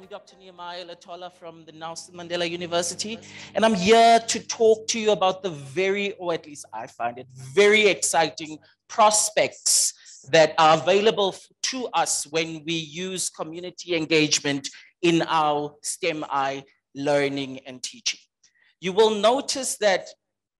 I'm Dr. Nehemiah Latolla from the Nelson Mandela University, and I'm here to talk to you about the or at least I find it, very exciting prospects that are available to us when we use community engagement in our STEMI learning and teaching. You will notice that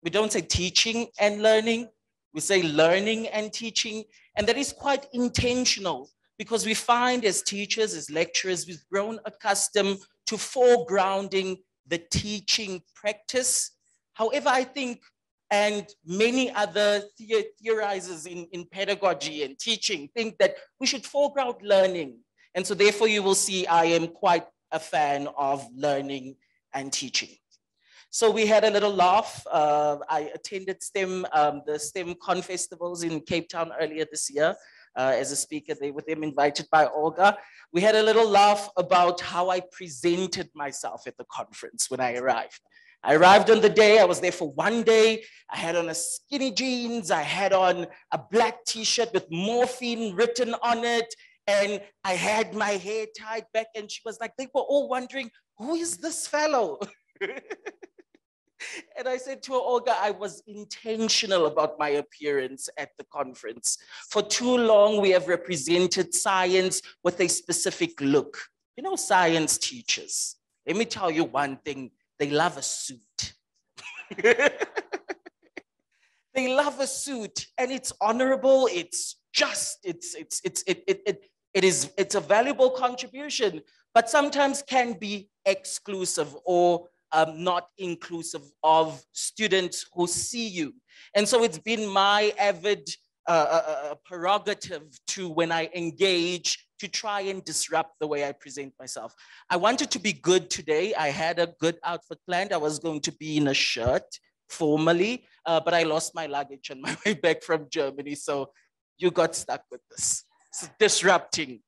we don't say teaching and learning, we say learning and teaching, and that is quite intentional because we find as teachers, as lecturers, we've grown accustomed to foregrounding the teaching practice. However, I think, and many other theorizers in pedagogy and teaching think that we should foreground learning. And so therefore you will see I am quite a fan of learning and teaching. So we had a little laugh. I attended the STEM Con festivals in Cape Town earlier this year as a speaker. They were invited by Olga. We had a little laugh about how I presented myself at the conference when I arrived. I arrived on the day, I was there for one day. I had on a skinny jeans, I had on a black t-shirt with morphine written on it, and I had my hair tied back, and she was like, they were all wondering, who is this fellow? And I said to her, Olga, I was intentional about my appearance at the conference. For too long, we have represented science with a specific look. You know, science teachers, let me tell you one thing, they love a suit. They love a suit, and it's honorable, it's just, it's a valuable contribution, but sometimes can be exclusive or not inclusive of students who see you. And so it's been my avid prerogative to, when I engage, to try and disrupt the way I present myself. I wanted to be good today. I had a good outfit planned. I was going to be in a shirt formally, but I lost my luggage on my way back from Germany. So you got stuck with this. It's disrupting.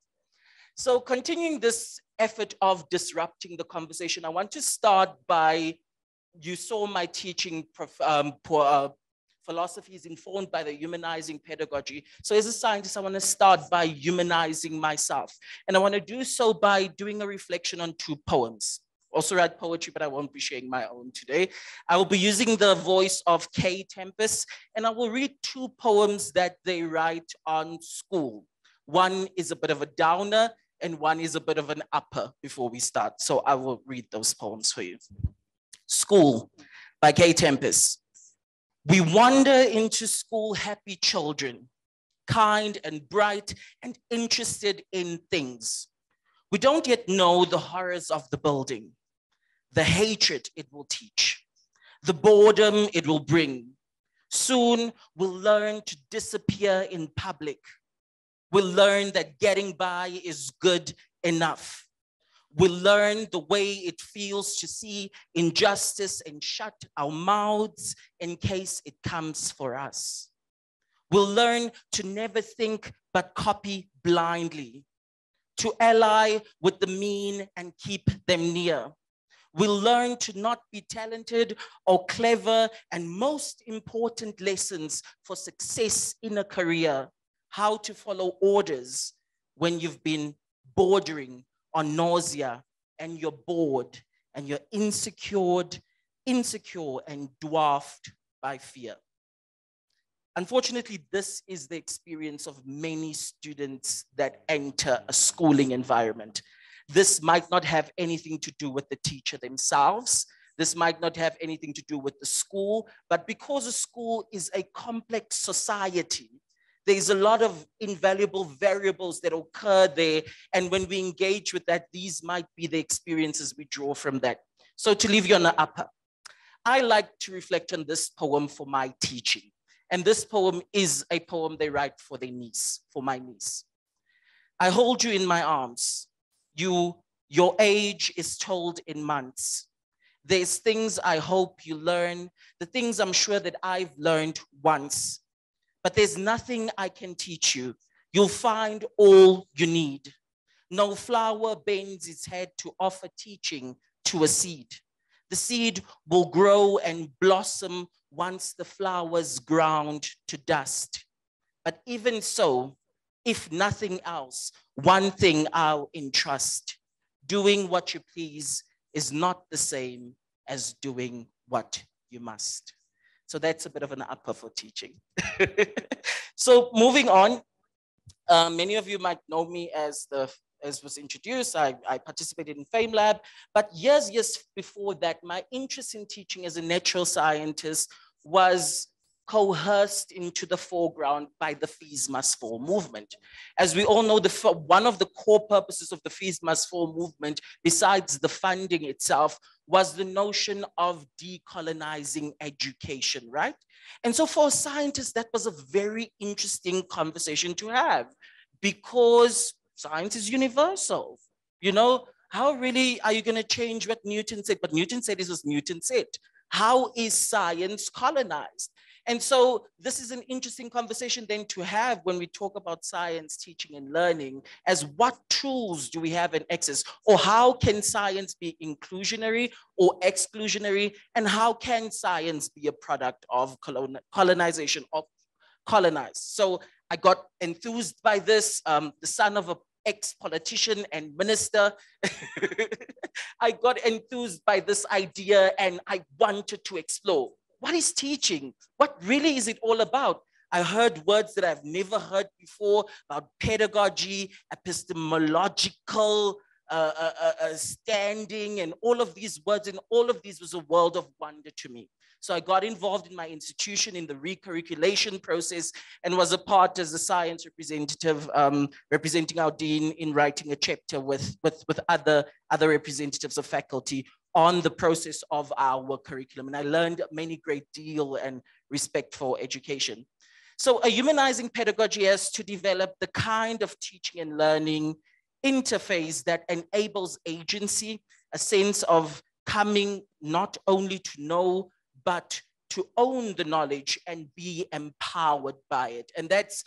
So continuing this effort of disrupting the conversation, I want to start by, you saw my teaching philosophy is informed by the humanizing pedagogy. So as a scientist, I want to start by humanizing myself. And I want to do so by doing a reflection on two poems. Also write poetry, but I won't be sharing my own today. I will be using the voice of Kay Tempest, and I will read two poems that they write on school. One is a bit of a downer, and one is a bit of an upper before we start. So I will read those poems for you. School by Kay Tempest. We wander into school happy children, kind and bright and interested in things. We don't yet know the horrors of the building, the hatred it will teach, the boredom it will bring. Soon we'll learn to disappear in public. We'll learn that getting by is good enough. We'll learn the way it feels to see injustice and shut our mouths in case it comes for us. We'll learn to never think but copy blindly, to ally with the mean and keep them near. We'll learn to not be talented or clever, and most important lessons for success in a career: how to follow orders when you've been bordering on nausea and you're bored and you're insecure and dwarfed by fear. Unfortunately, this is the experience of many students that enter a schooling environment. This might not have anything to do with the teacher themselves. This might not have anything to do with the school, but because a school is a complex society, there's a lot of invaluable variables that occur there. And when we engage with that, these might be the experiences we draw from that. So to leave you on the upper, I like to reflect on this poem for my teaching. And this poem is a poem they write for their niece, for my niece. I hold you in my arms. Your age is told in months. There's things I hope you learn, the things I'm sure that I've learned once. But there's nothing I can teach you. You'll find all you need. No flower bends its head to offer teaching to a seed. The seed will grow and blossom once the flower's ground to dust. But even so, if nothing else, one thing I'll entrust. doing what you please is not the same as doing what you must. So that's a bit of an upper for teaching. So moving on, many of you might know me as was introduced. I participated in FameLab, but years before that, my interest in teaching as a natural scientist was coerced into the foreground by the Fees Must Fall movement. As we all know, one of the core purposes of the Fees Must Fall movement, besides the funding itself, was the notion of decolonizing education, right? And so for scientists, that was a very interesting conversation to have, because science is universal. You know, how really are you going to change what Newton said? But Newton said this was Newton said. How is science colonized? And so this is an interesting conversation then to have when we talk about science, teaching, and learning, as what tools do we have in access, or how can science be inclusionary or exclusionary, and how can science be a product of colonization of colonized? So I got enthused by this, the son of an ex-politician and minister. I got enthused by this idea and I wanted to explore. What is teaching? What really is it all about? I heard words that I've never heard before about pedagogy, epistemological standing, and all of these words, and all of these was a world of wonder to me. So I got involved in my institution in the recurriculation process and was a part as a science representative, representing our dean in writing a chapter with other representatives of faculty on the process of our curriculum. And I learned many great deal and respect for education. So a humanizing pedagogy has to develop the kind of teaching and learning interface that enables agency, a sense of coming not only to know, but to own the knowledge and be empowered by it. And that's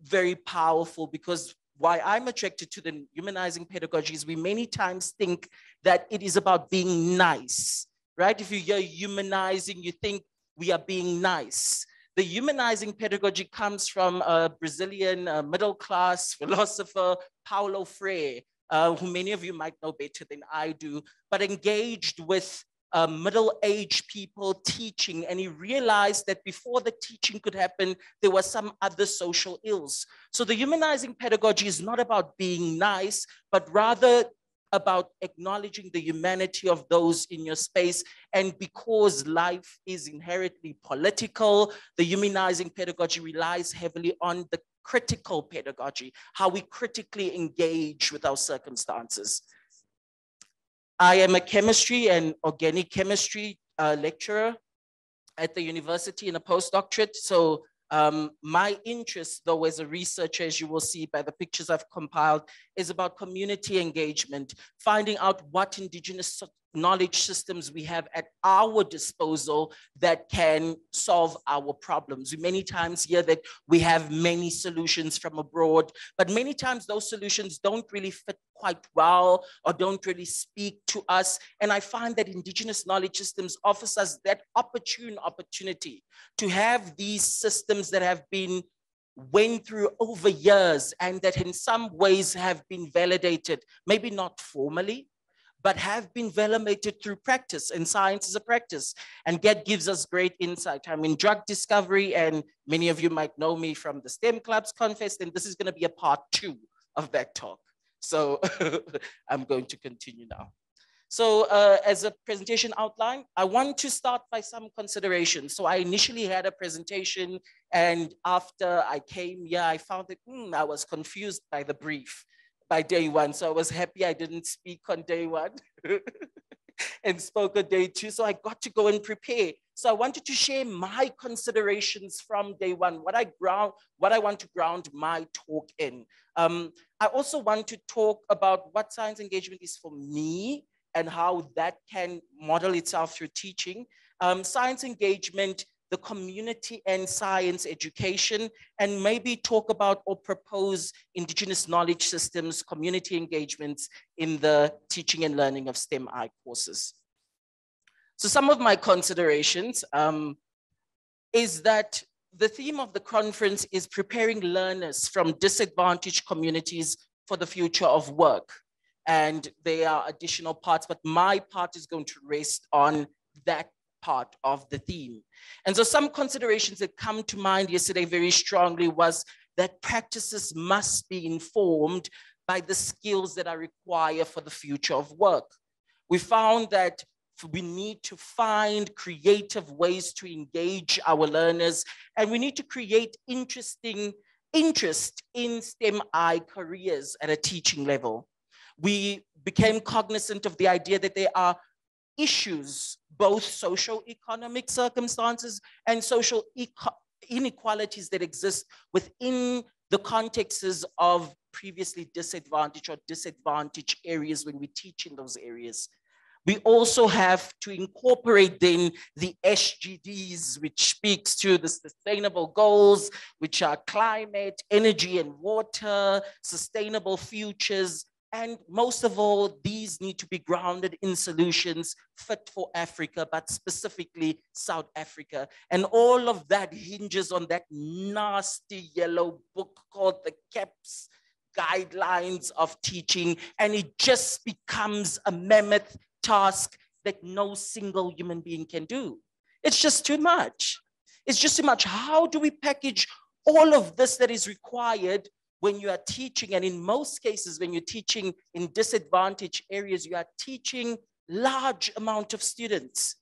very powerful, because why I'm attracted to the humanizing pedagogy is we many times think that it is about being nice, right? If you hear humanizing, you think we are being nice. The humanizing pedagogy comes from a Brazilian middle-class philosopher, Paulo Freire, who many of you might know better than I do, but engaged with middle-aged people teaching, and he realized that before the teaching could happen, there were some other social ills. So the humanizing pedagogy is not about being nice, but rather about acknowledging the humanity of those in your space. And because life is inherently political, the humanizing pedagogy relies heavily on the critical pedagogy, how we critically engage with our circumstances. I am a chemistry and organic chemistry lecturer at the university in a postdoctorate. So my interest, though, as a researcher, as you will see by the pictures I've compiled, is about community engagement, finding out what indigenous knowledge systems we have at our disposal that can solve our problems. We many times hear that we have many solutions from abroad, but many times those solutions don't really fit quite well or don't really speak to us. And I find that indigenous knowledge systems offers us that opportunity to have these systems that have been went through over years and that in some ways have been validated, maybe not formally, but have been validated through practice, and science is a practice. And that gives us great insight. I'm in drug discovery, and many of you might know me from the STEM Clubs Confest, and this is gonna be a part 2 of that talk. So I'm going to continue now. So as a presentation outline, I want to start by some considerations. So I initially had a presentation, and after I came here, I found that I was confused by the brief by day 1. So I was happy I didn't speak on day 1 and spoke on day 2. So I got to go and prepare. So I wanted to share my considerations from day 1, what I want to ground my talk in. I also want to talk about what science engagement is for me and how that can model itself through teaching. Science engagement, the community and science education, and maybe talk about or propose indigenous knowledge systems, community engagements in the teaching and learning of STEMI courses. So some of my considerations is that the theme of the conference is preparing learners from disadvantaged communities for the future of work. and there are additional parts, but my part is going to rest on that part of the theme. And so some considerations that come to mind yesterday very strongly was that practices must be informed by the skills that are required for the future of work. We found that we need to find creative ways to engage our learners, and we need to create interest in STEMI careers at a teaching level. We became cognizant of the idea that there are issues, both socio-economic circumstances and social inequalities that exist within the contexts of previously disadvantaged areas when we teach in those areas. We also have to incorporate then the SDGs, which speaks to the sustainable goals, which are climate, energy and water, sustainable futures. And most of all, these need to be grounded in solutions fit for Africa, but specifically South Africa. And all of that hinges on that nasty yellow book called the CAPS Guidelines of Teaching. And it just becomes a mammoth task that no single human being can do. It's just too much. It's just too much. How do we package all of this that is required when you are teaching? And in most cases, when you're teaching in disadvantaged areas, you are teaching large amount of students.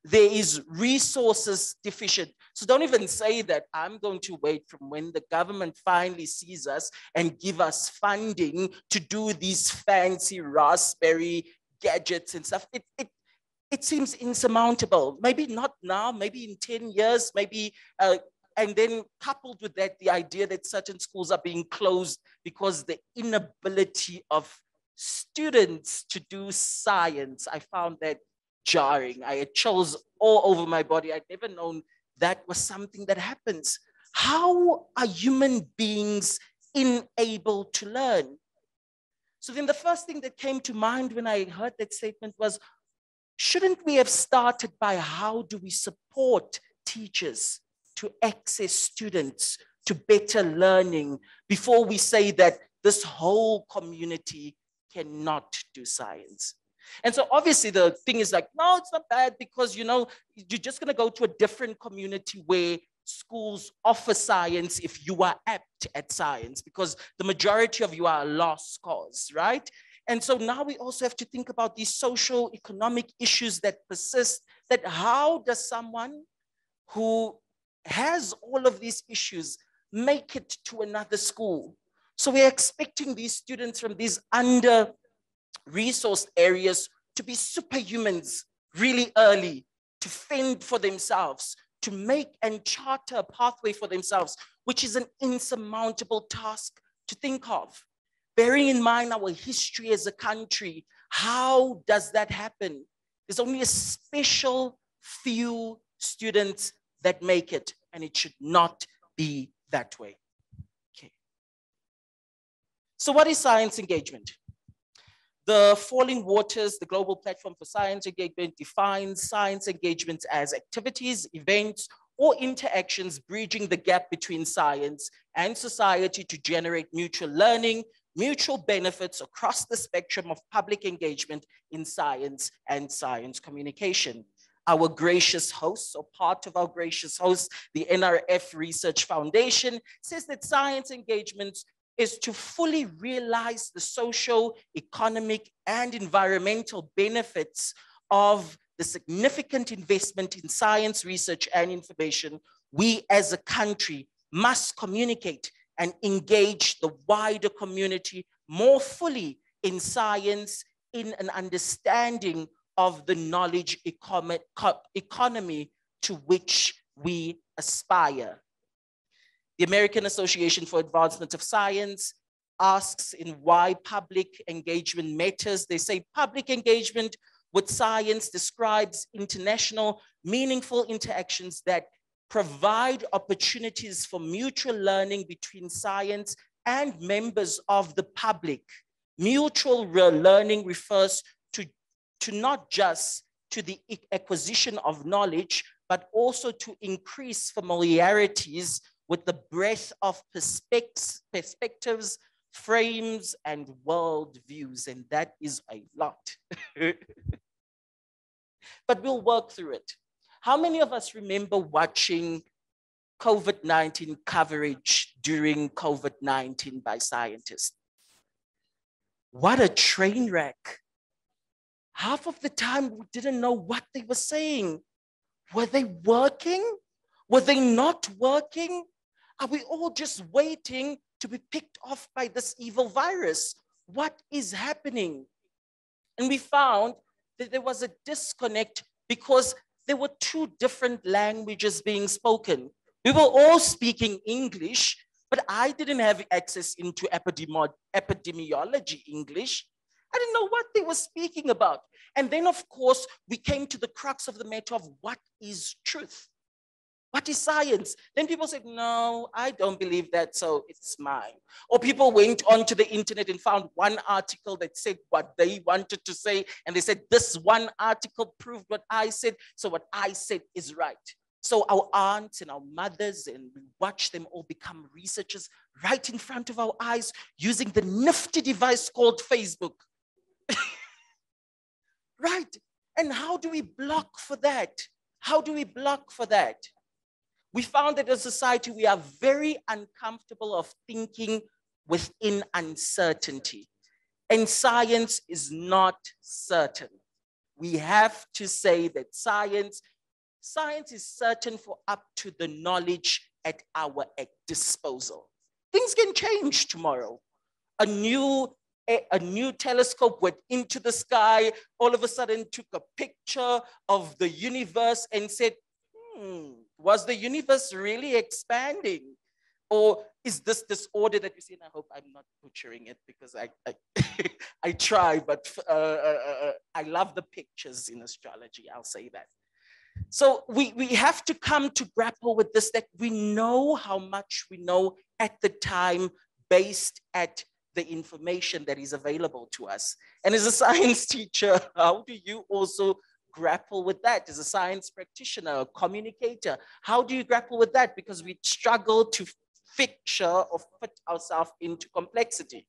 There is resources deficient. So don't even say that I'm going to wait from when the government finally sees us and give us funding to do these fancy raspberry gadgets and stuff. It seems insurmountable. Maybe not now, maybe in 10 years, maybe, and then coupled with that, the idea that certain schools are being closed because the inability of students to do science. I found that jarring. I had chills all over my body. I'd never known that was something that happens. How are human beings unable to learn? So then the first thing that came to mind when I heard that statement was, shouldn't we have started by how do we support teachers to access students to better learning before we say that this whole community cannot do science? And so obviously the thing is like, no, it's not bad because, you know, you're just going to go to a different community where schools offer science if you are apt at science, because the majority of you are a lost cause, right? And so now we also have to think about these social economic issues that persist, that how does someone who has all of these issues make it to another school? So we're expecting these students from these under-resourced areas to be superhumans really early, to fend for themselves, to make and charter a pathway for themselves, which is an insurmountable task to think of. Bearing in mind our history as a country, how does that happen? There's only a special few students that make it, and it should not be that way. Okay. So what is science engagement? The Falling Waters, the Global Platform for Science Engagement, defines science engagement as activities, events, or interactions bridging the gap between science and society to generate mutual learning, mutual benefits across the spectrum of public engagement in science and science communication. Our gracious hosts, or part of our gracious hosts, the NRF Research Foundation, says that science engagement is to fully realize the social, economic, and environmental benefits of the significant investment in science, research, and information. We as a country must communicate and engage the wider community more fully in science, in an understanding of the knowledge economy to which we aspire. The American Association for Advancement of Science asks in why public engagement matters. They say public engagement with science describes international, meaningful interactions that provide opportunities for mutual learning between science and members of the public. Mutual learning refers to not just to the acquisition of knowledge, but also to increase familiarities with the breadth of perspectives, frames and worldviews, and that is a lot. But we'll work through it. How many of us remember watching COVID-19 coverage during COVID-19 by scientists? What a train wreck. Half of the time, we didn't know what they were saying. Were they working? Were they not working? Are we all just waiting to be picked off by this evil virus? What is happening? And we found that there was a disconnect because there were two different languages being spoken. We were all speaking English, but I didn't have access into epidemiology English. I didn't know what they were speaking about. And then, of course, we came to the crux of the matter of what is truth? What is science? Then people said, no, I don't believe that, so it's mine. Or people went onto the internet and found one article that said what they wanted to say, and they said, this one article proved what I said, so what I said is right. So our aunts and our mothers, and we watch them all become researchers right in front of our eyes using the nifty device called Facebook. Right? And how do we block for that? How do we block for that? We found that as a society, we are very uncomfortable of thinking within uncertainty. And science is not certain. We have to say that science is certain for up to the knowledge at our disposal. Things can change tomorrow. A new telescope went into the sky, all of a sudden took a picture of the universe and said, was the universe really expanding? Or is this disorder that you see? And I hope I'm not butchering it because I try, but I love the pictures in astrology, I'll say that. So we have to come to grapple with this, that we know how much we know at the time based at the information that is available to us. And as a science teacher, how do you also grapple with that? As a science practitioner, a communicator, how do you grapple with that? Because we struggle to picture or fit ourselves into complexity.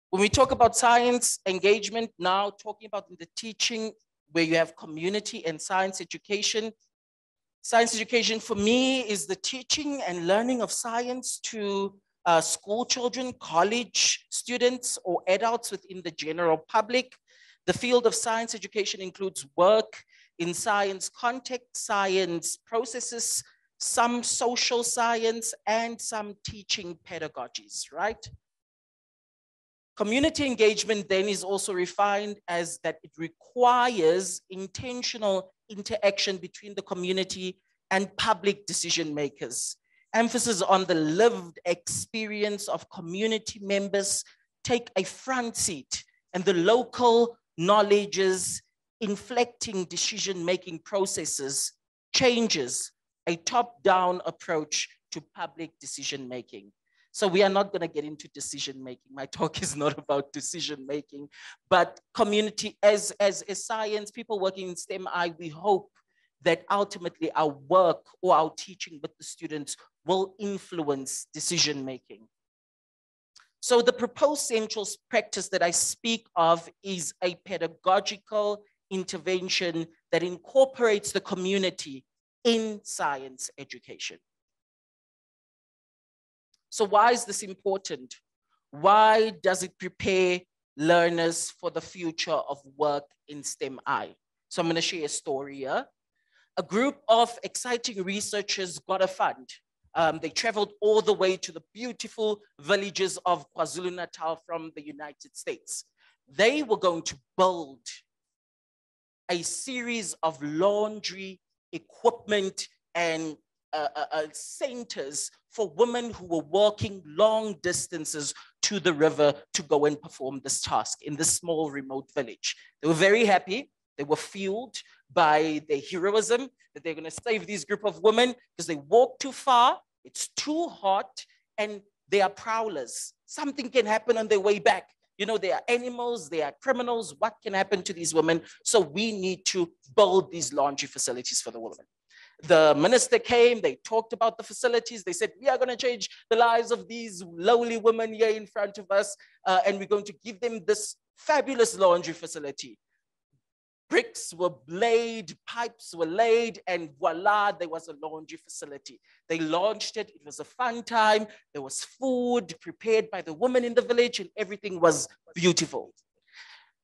When we talk about science engagement, now talking about the teaching where you have community and science education. Science education for me is the teaching and learning of science to school children, college students, or adults within the general public. The field of science education includes work in science context, science processes, some social science, and some teaching pedagogies, right? Community engagement then is also refined as that it requires intentional interaction between the community and public decision makers. Emphasis on the lived experience of community members take a front seat, and the local knowledges inflecting decision-making processes changes a top-down approach to public decision-making. So we are not going to get into decision-making. My talk is not about decision-making, but community as science, people working in STEMI, we hope that ultimately our work or our teaching with the students will influence decision-making. So the proposed central practice that I speak of is a pedagogical intervention that incorporates the community in science education. So why is this important? Why does it prepare learners for the future of work in STEMI? So I'm going to share a story here. A group of exciting researchers got a fund. They traveled all the way to the beautiful villages of KwaZulu-Natal from the United States. They were going to build a series of laundry equipment and centers for women who were walking long distances to the river to go and perform this task in this small remote village. They were very happy. They were fueled by their heroism that they're going to save these group of women because they walk too far, it's too hot, and they are prowlers. Something can happen on their way back. You know, they are animals, they are criminals. What can happen to these women? So we need to build these laundry facilities for the women. The minister came, they talked about the facilities. They said, we are going to change the lives of these lowly women here in front of us, and we're going to give them this fabulous laundry facility. Bricks were laid, pipes were laid, and voila, there was a laundry facility. They launched it. It was a fun time. There was food prepared by the women in the village, and everything was beautiful.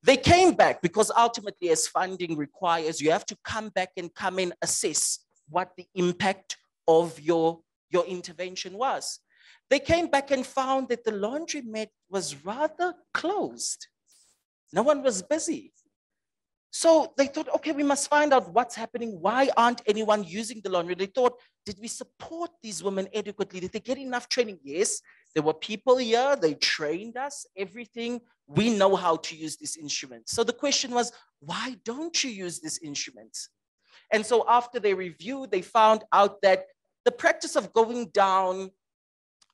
They came back because ultimately, as funding requires, you have to come back and come and assess what the impact of your intervention was. They came back and found that the laundromat was rather closed. No one was busy. So they thought, okay, we must find out what's happening. Why aren't anyone using the laundry? They thought, did we support these women adequately? Did they get enough training? Yes, there were people here. They trained us, everything. We know how to use this instrument. So the question was, why don't you use this instrument? And so after they reviewed, they found out that the practice of going down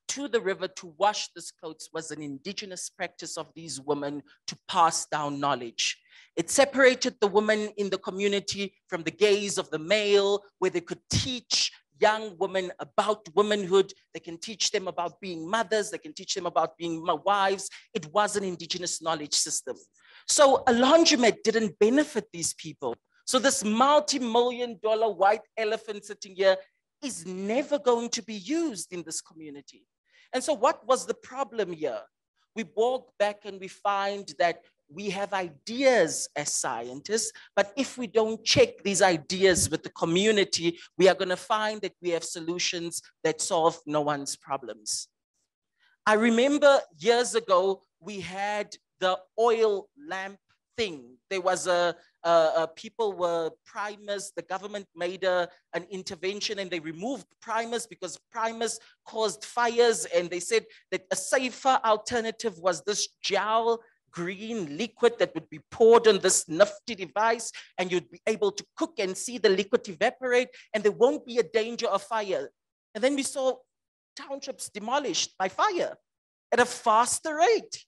to the river to wash these clothes was an indigenous practice of these women to pass down knowledge. It separated the women in the community from the gaze of the male, where they could teach young women about womanhood. They can teach them about being mothers. They can teach them about being wives. It was an indigenous knowledge system. So a laundromat didn't benefit these people. So this multi-million-dollar white elephant sitting here is never going to be used in this community. And so what was the problem here? We walk back and we find that we have ideas as scientists, but if we don't check these ideas with the community, we are going to find that we have solutions that solve no one's problems. I remember years ago, we had the oil lamp thing. There was people were primers. The government made an intervention and they removed primers because primers caused fires. And they said that a safer alternative was this gel green liquid that would be poured on this nifty device, and you'd be able to cook and see the liquid evaporate, and there won't be a danger of fire. And then we saw townships demolished by fire at a faster rate.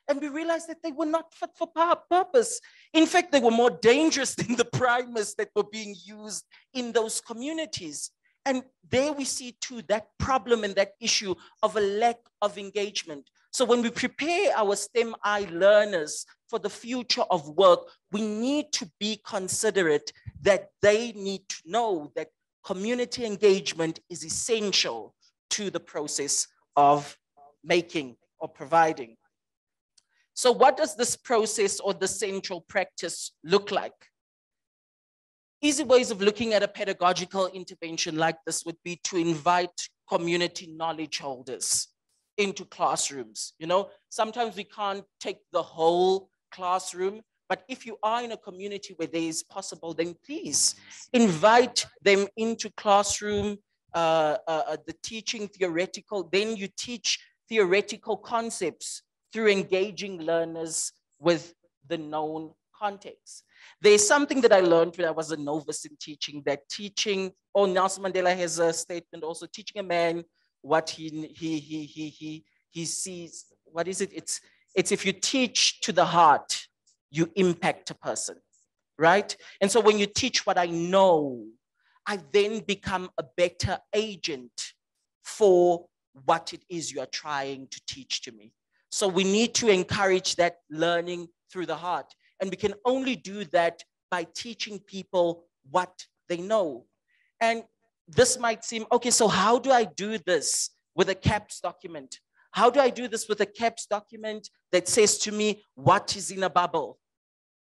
And we realized that they were not fit for purpose. In fact, they were more dangerous than the primers that were being used in those communities. And there we see too that problem and that issue of a lack of engagement. So when we prepare our STEMI learners for the future of work, we need to be considerate that they need to know that community engagement is essential to the process of making or providing. So what does this process or the central practice look like? Easy ways of looking at a pedagogical intervention like this would be to invite community knowledge holders into classrooms. You know, sometimes we can't take the whole classroom, but if you are in a community where there is possible, then please invite them into classroom, the teaching theoretical, then you teach theoretical concepts through engaging learners with the known context. There's something that I learned when I was a novice in teaching, that teaching, Nelson Mandela has a statement also, teaching a man what he sees. What is it? It's if you teach to the heart, you impact a person, right? And so when you teach what I know, I then become a better agent for what it is you are trying to teach to me. So we need to encourage that learning through the heart. And we can only do that by teaching people what they know. And this might seem, okay, so how do I do this with a CAPS document? How do I do this with a CAPS document that says to me what is in a bubble,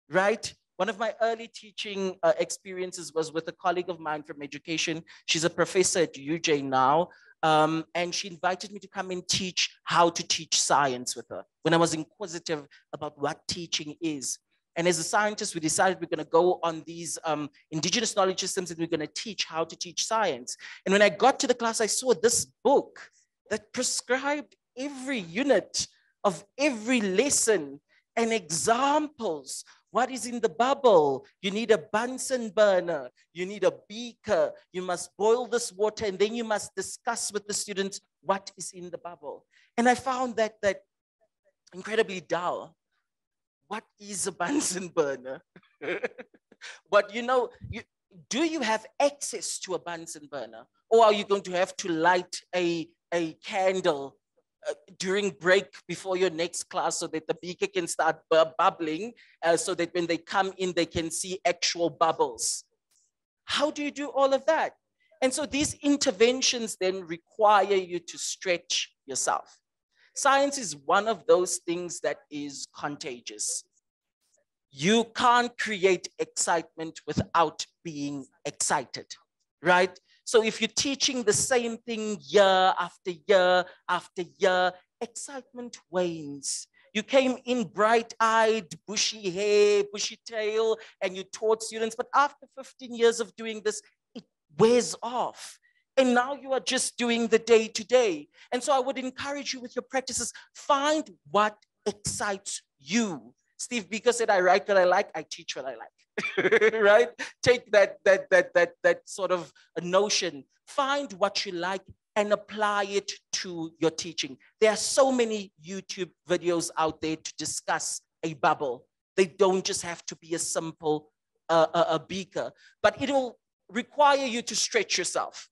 right? One of my early teaching experiences was with a colleague of mine from education. She's a professor at UJ now. And she invited me to come and teach how to teach science with her when I was inquisitive about what teaching is. And as a scientist, we decided we're going to go on these indigenous knowledge systems and we're going to teach how to teach science. And when I got to the class, I saw this book that prescribed every unit of every lesson and examples. What is in the bubble? You need a Bunsen burner. You need a beaker. You must boil this water, and then you must discuss with the students what is in the bubble. And I found that incredibly dull. What is a Bunsen burner? But you know, do you have access to a Bunsen burner? Or are you going to have to light a candle during break before your next class so that the beaker can start bubbling, so that when they come in, they can see actual bubbles? How do you do all of that? And so these interventions then require you to stretch yourself. Science is one of those things that is contagious. You can't create excitement without being excited, right? So if you're teaching the same thing year after year after year, excitement wanes. You came in bright-eyed, bushy hair, bushy tail, and you taught students, but after 15 years of doing this, it wears off. And now you are just doing the day-to-day. And so I would encourage you with your practices, find what excites you. Steve Biko said, I write what I like, I teach what I like, right? Take that sort of a notion, find what you like and apply it to your teaching. There are so many YouTube videos out there to discuss a bubble. They don't just have to be a simple a beaker, but it'll require you to stretch yourself.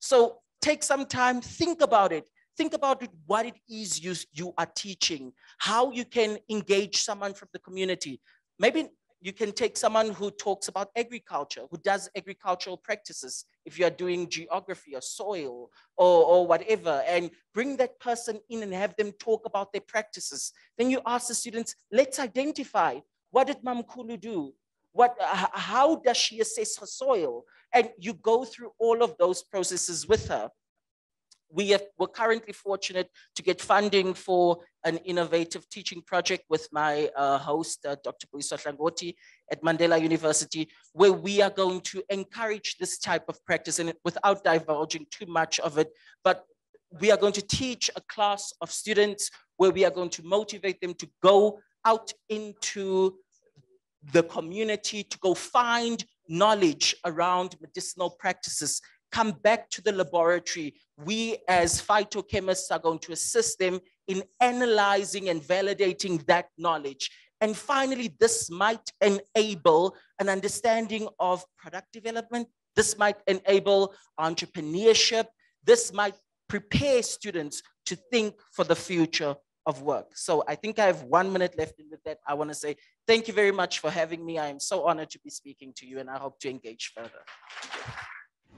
So take some time, think about it. Think about it, what it is you are teaching, how you can engage someone from the community. Maybe you can take someone who talks about agriculture, who does agricultural practices, if you are doing geography or soil or whatever, and bring that person in and have them talk about their practices. Then you ask the students, let's identify, what did Mamkhulu do? How does she assess her soil? And you go through all of those processes with her. We're currently fortunate to get funding for an innovative teaching project with my host, Dr. Buiswa Hlangoti at Mandela University, where we are going to encourage this type of practice, and without divulging too much of it, but we are going to teach a class of students where we are going to motivate them to go out into the community, to go find knowledge around medicinal practices, come back to the laboratory. We as phytochemists are going to assist them in analyzing and validating that knowledge. And finally, this might enable an understanding of product development. This might enable entrepreneurship. This might prepare students to think for the future of work. So I think I have 1 minute left, and with that, I want to say thank you very much for having me. I am so honored to be speaking to you, and I hope to engage further.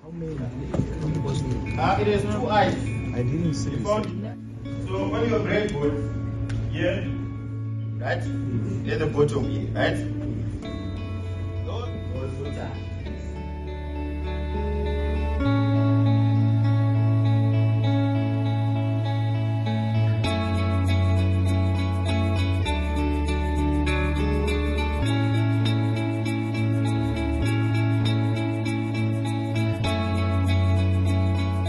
How many? It is 2 eyes. I didn't see it. So when your breadboard here, right? At the bottom here, right? Those are